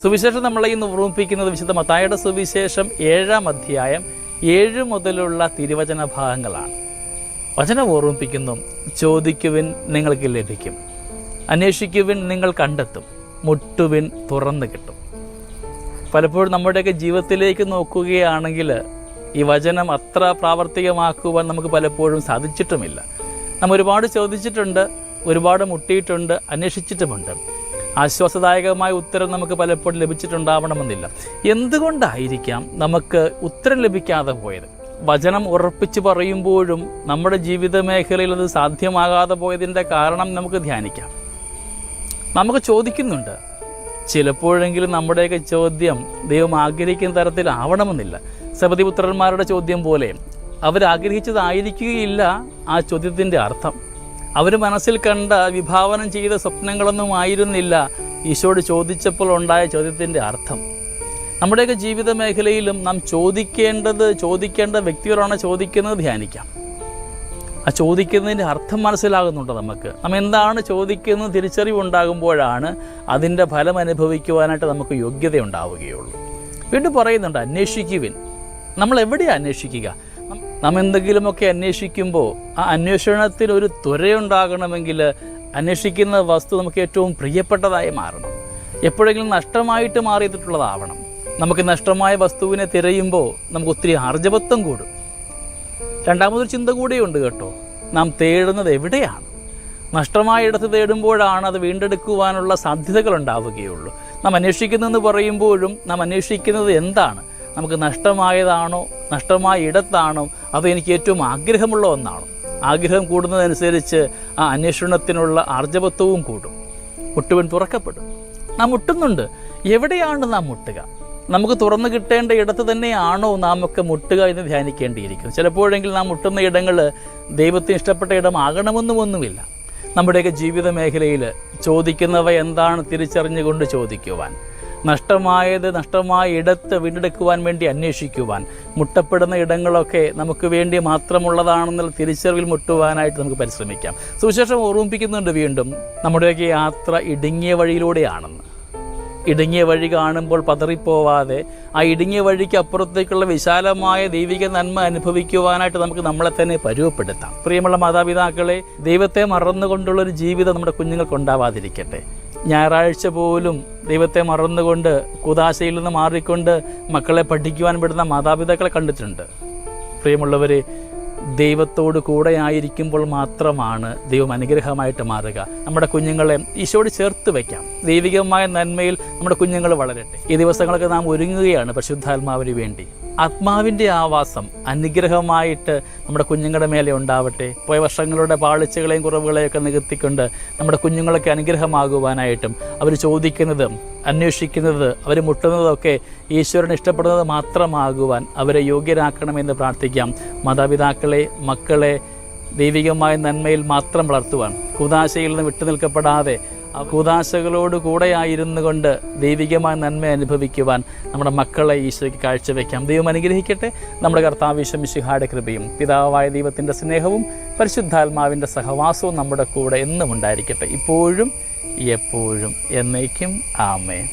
സുവിശേഷം നമ്മളെ ഇന്ന് ഓർമ്മിപ്പിക്കുന്നത് വിശുദ്ധ മത്തായിയുടെ സുവിശേഷം 7-ാം അധ്യായം 7 മുതലുള്ള തിരുവചന ഭാഗങ്ങളാണ്. വചനം ഓർമ്മിപ്പിക്കുന്നു, ചോദിക്കുവിൻ നിങ്ങൾക്ക് ലഭിക്കും, അന്വേഷിക്കുവിൻ നിങ്ങൾ കണ്ടെത്തും, മുട്ടുവിൻ തുറന്നു കിട്ടും. പലപ്പോഴും നമ്മുടെയൊക്കെ ജീവിതത്തിലേക്ക് നോക്കുകയാണെങ്കിൽ ഈ വചനം അത്ര പ്രാവർത്തികമാക്കുവാൻ നമുക്ക് പലപ്പോഴും സാധിച്ചിട്ടുമില്ല. നമ്മൾ ഒരുപാട് ചോദിച്ചിട്ടുണ്ട്, ഒരുപാട് മുട്ടിയിട്ടുണ്ട്, അന്വേഷിച്ചിട്ടുമുണ്ട്. ആശ്വാസദായകമായ ഉത്തരം നമുക്ക് പലപ്പോഴും ലഭിച്ചിട്ടുണ്ടാവണമെന്നില്ല. എന്തുകൊണ്ടായിരിക്കാം നമുക്ക് ഉത്തരം ലഭിക്കാതെ പോയത്? വചനം ഉറപ്പിച്ച് പറയുമ്പോഴും നമ്മുടെ ജീവിത മേഖലയിൽ അത് സാധ്യമാകാതെ പോയതിൻ്റെ കാരണം നമുക്ക് ധ്യാനിക്കാം. നമുക്ക് ചോദിക്കുന്നുണ്ട്, ചിലപ്പോഴെങ്കിലും നമ്മുടെയൊക്കെ ചോദ്യം ദൈവം ആഗ്രഹിക്കുന്ന തരത്തിലാവണമെന്നില്ല. സബദിപുത്രന്മാരുടെ ചോദ്യം പോലെ അവരാഗ്രഹിച്ചതായിരിക്കുകയില്ല ആ ചോദ്യത്തിൻ്റെ അർത്ഥം. അവർ മനസ്സിൽ കണ്ട വിഭാവനം ചെയ്ത സ്വപ്നങ്ങളൊന്നും ആയിരുന്നില്ല ഈശോയോട് ചോദിച്ചപ്പോൾ ഉണ്ടായ ചോദ്യത്തിൻ്റെ അർത്ഥം. നമ്മുടെയൊക്കെ ജീവിത മേഖലയിലും നാം ചോദിക്കേണ്ട വ്യക്തികളാണ് ചോദിക്കുന്നത് ധ്യാനിക്കാം. ആ ചോദിക്കുന്നതിൻ്റെ അർത്ഥം മനസ്സിലാകുന്നുണ്ട് നമുക്ക്. നാം എന്താണ് ചോദിക്കുന്നത് തിരിച്ചറിവുണ്ടാകുമ്പോഴാണ് അതിൻ്റെ ഫലം അനുഭവിക്കുവാനായിട്ട് നമുക്ക് യോഗ്യത ഉണ്ടാവുകയുള്ളൂ. വീണ്ടും പറയുന്നുണ്ട്, അന്വേഷിക്കുവിൻ. നമ്മൾ എവിടെയാണ് അന്വേഷിക്കുക? നാം എന്തെങ്കിലുമൊക്കെ അന്വേഷിക്കുമ്പോൾ ആ അന്വേഷണത്തിനൊരു ത്വരയുണ്ടാകണമെങ്കിൽ അന്വേഷിക്കുന്ന വസ്തു നമുക്ക് ഏറ്റവും പ്രിയപ്പെട്ടതായി മാറണം. എപ്പോഴെങ്കിലും നഷ്ടമായിട്ട് മാറിയിട്ടുള്ളതാവണം. നമുക്ക് നഷ്ടമായ വസ്തുവിനെ തിരയുമ്പോൾ നമുക്ക് ഒത്തിരി ആർജവത്വം കൂടും. രണ്ടാമതൊരു ചിന്ത കൂടെയുണ്ട് കേട്ടോ, നാം തേടുന്നത് എവിടെയാണ്? നഷ്ടമായ ഇടത്ത് തേടുമ്പോഴാണ് അത് വീണ്ടെടുക്കുവാനുള്ള സാധ്യതകൾ ഉണ്ടാവുകയുള്ളൂ. നാം അന്വേഷിക്കുന്നതെന്ന് പറയുമ്പോഴും നാം അന്വേഷിക്കുന്നത് എന്താണ്? നമുക്ക് നഷ്ടമായതാണോ, നഷ്ടമായ ഇടത്താണോ, അതോ എനിക്ക് ഏറ്റവും ആഗ്രഹമുള്ള ഒന്നാണോ? ആഗ്രഹം കൂടുന്നതനുസരിച്ച് ആ അന്വേഷണത്തിനുള്ള ആർജവത്വവും കൂടും. മുട്ടുവൻ തുറക്കപ്പെടും. നാം മുട്ടുന്നുണ്ട്. എവിടെയാണ് നാം മുട്ടുക? നമുക്ക് തുറന്നു കിട്ടേണ്ട ഇടത്ത് തന്നെയാണോ നാം ഒക്കെ മുട്ടുക എന്ന് ധ്യാനിക്കേണ്ടിയിരിക്കുന്നു. ചിലപ്പോഴെങ്കിലും നാം മുട്ടുന്ന ഇടങ്ങൾ ദൈവത്തിന് ഇഷ്ടപ്പെട്ട ഇടമാകണമെന്നുമൊന്നുമില്ല. നമ്മുടെയൊക്കെ ജീവിത മേഖലയിൽ ചോദിക്കുന്നവ എന്താണ് തിരിച്ചറിഞ്ഞുകൊണ്ട് ചോദിക്കുവാൻ, നഷ്ടമായ ഇടത്ത് വീണ്ടെടുക്കുവാൻ വേണ്ടി അന്വേഷിക്കുവാൻ, മുട്ടപ്പെടുന്ന ഇടങ്ങളൊക്കെ നമുക്ക് വേണ്ടി മാത്രമുള്ളതാണെന്നുള്ള തിരിച്ചറിവിൽ മുട്ടുവാനായിട്ട് നമുക്ക് പരിശ്രമിക്കാം. സുവിശേഷം ഓർമ്മിപ്പിക്കുന്നുണ്ട് വീണ്ടും, നമ്മുടെയൊക്കെ യാത്ര ഇടുങ്ങിയ വഴിയിലൂടെയാണെന്ന്. ഇടുങ്ങിയ വഴി കാണുമ്പോൾ പതറിപ്പോവാതെ ആ ഇടുങ്ങിയ വഴിക്ക് അപ്പുറത്തേക്കുള്ള വിശാലമായ ദൈവിക നന്മ അനുഭവിക്കുവാനായിട്ട് നമുക്ക് നമ്മളെ തന്നെ പരുവപ്പെടുത്താം. പ്രിയമുള്ള മാതാപിതാക്കളെ, ദൈവത്തെ മറന്നുകൊണ്ടുള്ളൊരു ജീവിതം നമ്മുടെ കുഞ്ഞുങ്ങൾക്ക് ഉണ്ടാവാതിരിക്കട്ടെ. ഞായറാഴ്ച പോലും ദൈവത്തെ മറന്നുകൊണ്ട് കൂദാശയിൽ നിന്ന് മാറിക്കൊണ്ട് മക്കളെ പഠിക്കുവാൻ വിടുന്ന മാതാപിതാക്കളെ കണ്ടിട്ടുണ്ട്. പ്രിയമുള്ളവരെ, ദൈവത്തോട് കൂടെ ആയിരിക്കുമ്പോൾ മാത്രമാണ് ദൈവം അനുഗ്രഹമായിട്ട് മാറുക. നമ്മുടെ കുഞ്ഞുങ്ങളെ ഈശോയോട് ചേർത്ത് വയ്ക്കാം. ദൈവികമായ നന്മയിൽ നമ്മുടെ കുഞ്ഞുങ്ങൾ വളരട്ടെ. ഈ ദിവസങ്ങളൊക്കെ നാം ഒരുങ്ങുകയാണ് പരിശുദ്ധാത്മാവിന് വേണ്ടി. ആത്മാവിൻ്റെ ആവാസം അനുഗ്രഹമായിട്ട് നമ്മുടെ കുഞ്ഞുങ്ങളുടെ മേലെ ഉണ്ടാവട്ടെ. പോയ വർഷങ്ങളുടെ പാളിച്ചകളെയും കുറവുകളെയൊക്കെ നികത്തിക്കൊണ്ട് നമ്മുടെ കുഞ്ഞുങ്ങളൊക്കെ അനുഗ്രഹമാകുവാനായിട്ടും അവർ ചോദിക്കുന്നത്, അന്വേഷിക്കുന്നത്, അവർ മുട്ടുന്നതൊക്കെ ഈശ്വരന് ഇഷ്ടപ്പെടുന്നത് മാത്രമാകുവാൻ അവരെ യോഗ്യരാക്കണമെന്ന് പ്രാർത്ഥിക്കാം. മാതാപിതാക്കളെ, മക്കളെ ദൈവികമായ നന്മയിൽ മാത്രം വളർത്തുവാൻ, കൂദാശയിൽ നിന്ന് വിട്ടുനിൽക്കപ്പെടാതെ കൂദാശകളോട് കൂടെയായിരുന്നു കൊണ്ട് ദൈവികമായ നന്മ അനുഭവിക്കുവാൻ നമ്മുടെ മക്കളെ ഈശോയ്ക്ക് കാഴ്ചവെക്കാം. ദൈവം അനുഗ്രഹിക്കട്ടെ. നമ്മുടെ കർത്താവ് ഈശോ മിശിഹായുടെ കൃപയും പിതാവായ ദൈവത്തിൻ്റെ സ്നേഹവും പരിശുദ്ധാത്മാവിൻ്റെ സഹവാസവും നമ്മുടെ കൂടെ എന്നും ഉണ്ടായിരിക്കട്ടെ, ഇപ്പോഴും എപ്പോഴും എന്നേക്കും. ആമേൻ.